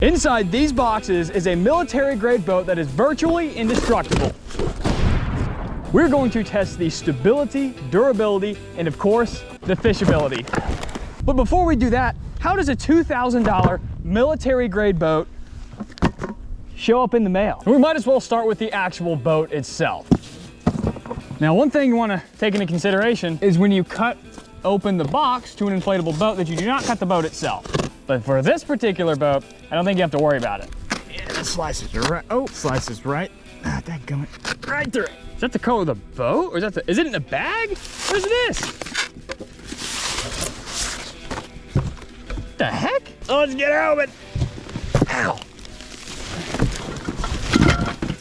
Inside these boxes is a military grade boat that is virtually indestructible. We're going to test the stability, durability, and of course, the fishability. But before we do that, how does a $2,000 military grade boat show up in the mail? We might as well start with the actual boat itself. Now, one thing you want to take into consideration is when you cut open the box to an inflatable boat that you do not cut the boat itself. But for this particular boat, I don't think you have to worry about it. Yeah, it slices right. Oh, slices right. Ah, dadgummit. Right through it. Is that the color of the boat? Or is that is it in a bag? What is this? The heck? Oh, let's get her open. Ow.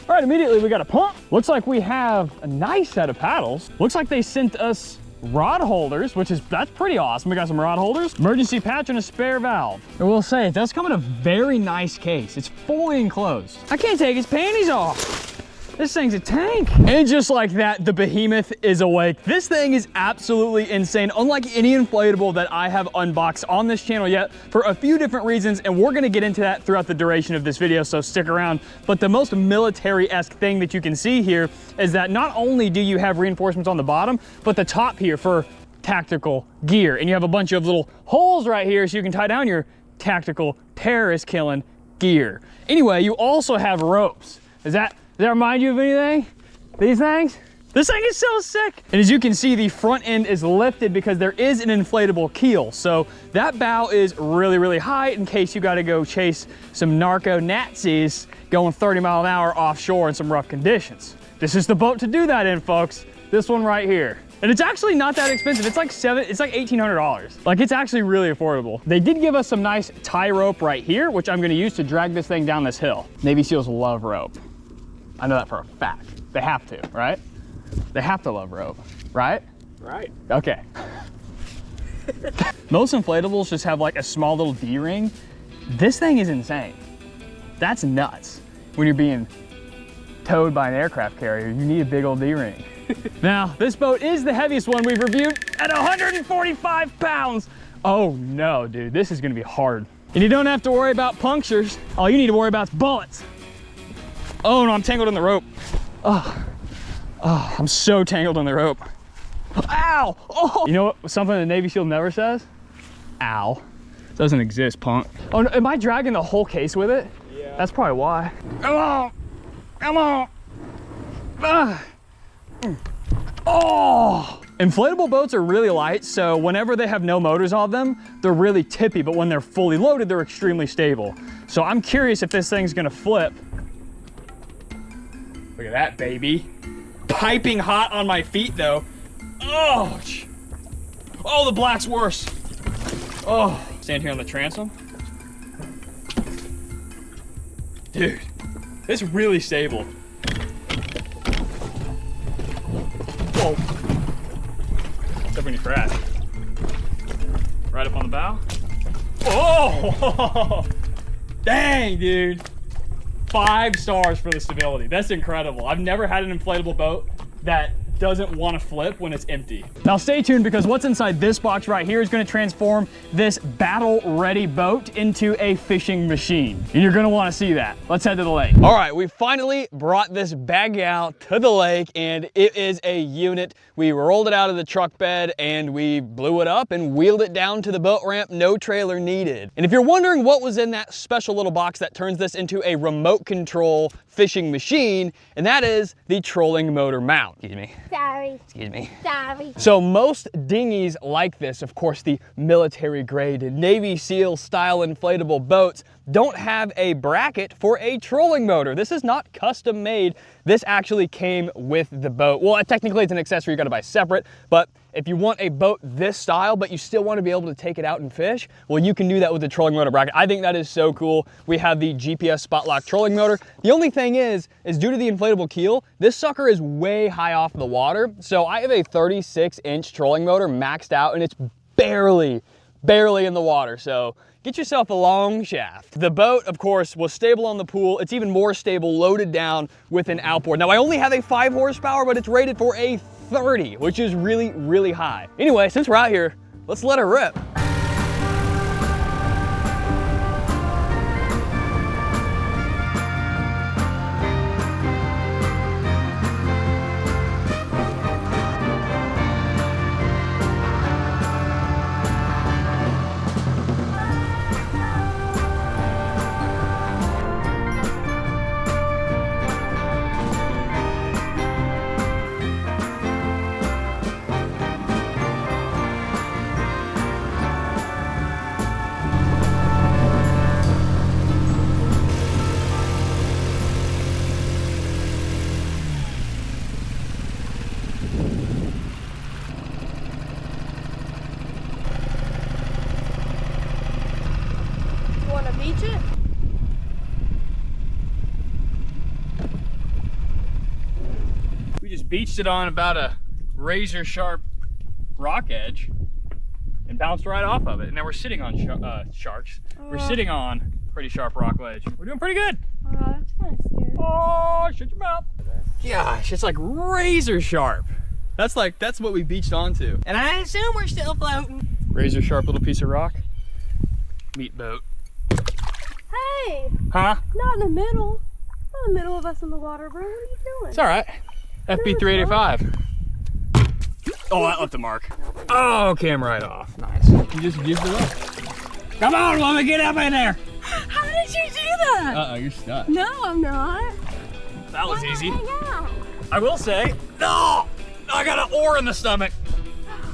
All right, immediately we got a pump. Looks like we have a nice set of paddles. Looks like they sent us rod holders, that's pretty awesome. We got some rod holders, emergency patch, and a spare valve. I will say, it does come in a very nice case. It's fully enclosed. I can't take his panties off. This thing's a tank. And just like that, the behemoth is awake. This thing is absolutely insane, unlike any inflatable that I have unboxed on this channel yet, for a few different reasons, and we're gonna get into that throughout the duration of this video, so stick around. But the most military-esque thing that you can see here is that not only do you have reinforcements on the bottom, but the top here for tactical gear. And you have a bunch of little holes right here so you can tie down your tactical terrorist killing gear. Anyway, you also have ropes. Does that remind you of anything? These things? This thing is so sick. And as you can see, the front end is lifted because there is an inflatable keel. So that bow is really, really high in case you gotta go chase some narco Nazis going 30 miles an hour offshore in some rough conditions. This is the boat to do that in, folks. This one right here. And it's actually not that expensive. It's like $1,800. Like, it's actually really affordable. They did give us some nice tie rope right here, which I'm gonna use to drag this thing down this hill. Navy SEALs love rope. I know that for a fact. They have to, right? They have to love rope, right? Right. Okay. Most inflatables just have like a small little D-ring. This thing is insane. That's nuts. When you're being towed by an aircraft carrier, you need a big old D-ring. Now, this boat is the heaviest one we've reviewed at 145 pounds. Oh no, dude, this is gonna be hard. And you don't have to worry about punctures. All you need to worry about is bullets. Oh no, I'm tangled in the rope. Oh, I'm so tangled in the rope. Ow! Oh! You know what? Something the Navy SEAL never says? Ow. Doesn't exist, punk. Oh, no, am I dragging the whole case with it? Yeah. That's probably why. Come on! Come on! Ah. Oh! Inflatable boats are really light, so whenever they have no motors on them, they're really tippy, but when they're fully loaded, they're extremely stable. So I'm curious if this thing's gonna flip. Look at that, baby. Piping hot on my feet, though. Oh, oh, the black's worse. Oh, stand here on the transom. Dude, it's really stable. Whoa. Except when you crash. Right up on the bow. Oh, dang, dude. 5 stars for the stability. That's incredible. I've never had an inflatable boat that doesn't want to flip when it's empty. Now stay tuned, because what's inside this box right here is going to transform this battle-ready boat into a fishing machine. And you're going to want to see that. Let's head to the lake. All right, we finally brought this bag out to the lake, and it is a unit. We rolled it out of the truck bed and we blew it up and wheeled it down to the boat ramp. No trailer needed. And if you're wondering what was in that special little box that turns this into a remote control fishing machine, and that is the trolling motor mount. Excuse me. Sorry. Excuse me. Sorry. So most dinghies like this, of course, the military grade Navy SEAL style inflatable boats, don't have a bracket for a trolling motor. This is not custom made. This actually came with the boat. Well, technically it's an accessory you gotta buy separate, but if you want a boat this style, but you still want to be able to take it out and fish, well, you can do that with the trolling motor bracket. I think that is so cool. We have the GPS spot lock trolling motor. The only thing is due to the inflatable keel, this sucker is way high off the water. So I have a 36-inch trolling motor maxed out, and it's barely in the water. So get yourself a long shaft. The boat, of course, was stable on the pool. It's even more stable loaded down with an outboard. Now, I only have a 5 horsepower, but it's rated for a 30, which is really, really high. Anyway, since we're out here, let's let her rip. just beached it on about a razor sharp rock edge and bounced right off of it. And now we're sitting on sharks. We're sitting on pretty sharp rock ledge. We're doing pretty good. Oh, that's kind of scary. Oh, shut your mouth. Gosh, it's like razor sharp. That's what we beached onto. And I assume we're still floating. Razor sharp little piece of rock. Meat boat. Hey! Huh? Not in the middle. Not in the middle of us in the water, bro. What are you doing? It's all right. FB 385. Oh, that left a mark. Oh, came right off. Nice. You just give it up. Come on, let me get up in there. How did you do that? Uh-oh, you're stuck. No, I'm not. That was easy. Hang out. I will say, no! I got an oar in the stomach.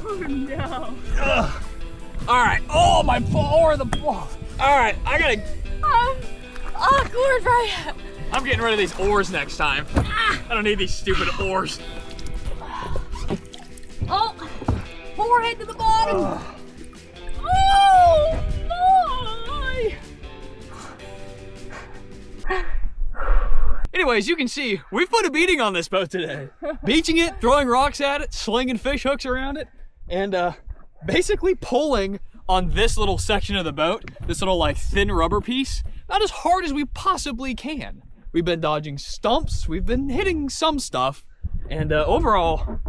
Oh no. Ugh. All right. Oh, my oar, the ball. All right, I gotta. Awkward, right? I'm getting rid of these oars next time. I don't need these stupid oars. Oh, forehead to the bottom. Oh, my. Anyways, you can see we've put a beating on this boat today. Beaching it, throwing rocks at it, slinging fish hooks around it, and basically pulling on this little section of the boat, this little like thin rubber piece, not as hard as we possibly can. We've been dodging stumps, we've been hitting some stuff, and overall,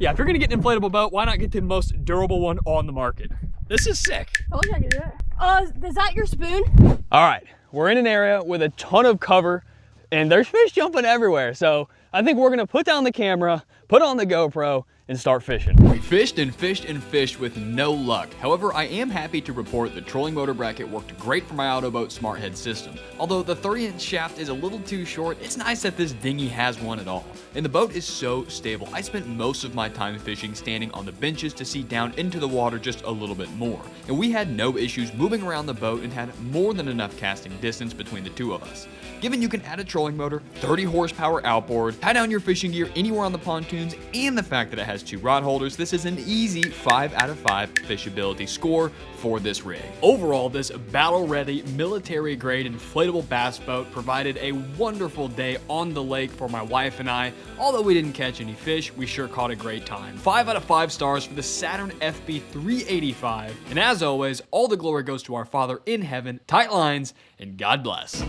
yeah, if you're gonna get an inflatable boat, why not get the most durable one on the market? This is sick. I wish I could do it. Is that your spoon? All right, we're in an area with a ton of cover, and there's fish jumping everywhere. So I think we're gonna put down the camera, put on the GoPro, and start fishing. We fished and fished and fished with no luck. However, I am happy to report the trolling motor bracket worked great for my Autoboat Smart Head system. Although the 30-inch shaft is a little too short, it's nice that this dinghy has one at all. And the boat is so stable. I spent most of my time fishing standing on the benches to see down into the water just a little bit more. And we had no issues moving around the boat and had more than enough casting distance between the two of us. Given you can add a trolling motor, 30 horsepower outboard, tie down your fishing gear anywhere on the pontoons, and the fact that it has 2 rod holders, this is an easy 5 out of 5 fishability score for this rig. Overall, this battle-ready, military-grade inflatable bass boat provided a wonderful day on the lake for my wife and I. Although we didn't catch any fish, we sure caught a great time. 5 out of 5 stars for the Saturn FB 385. And as always, all the glory goes to our Father in heaven. Tight lines, and God bless.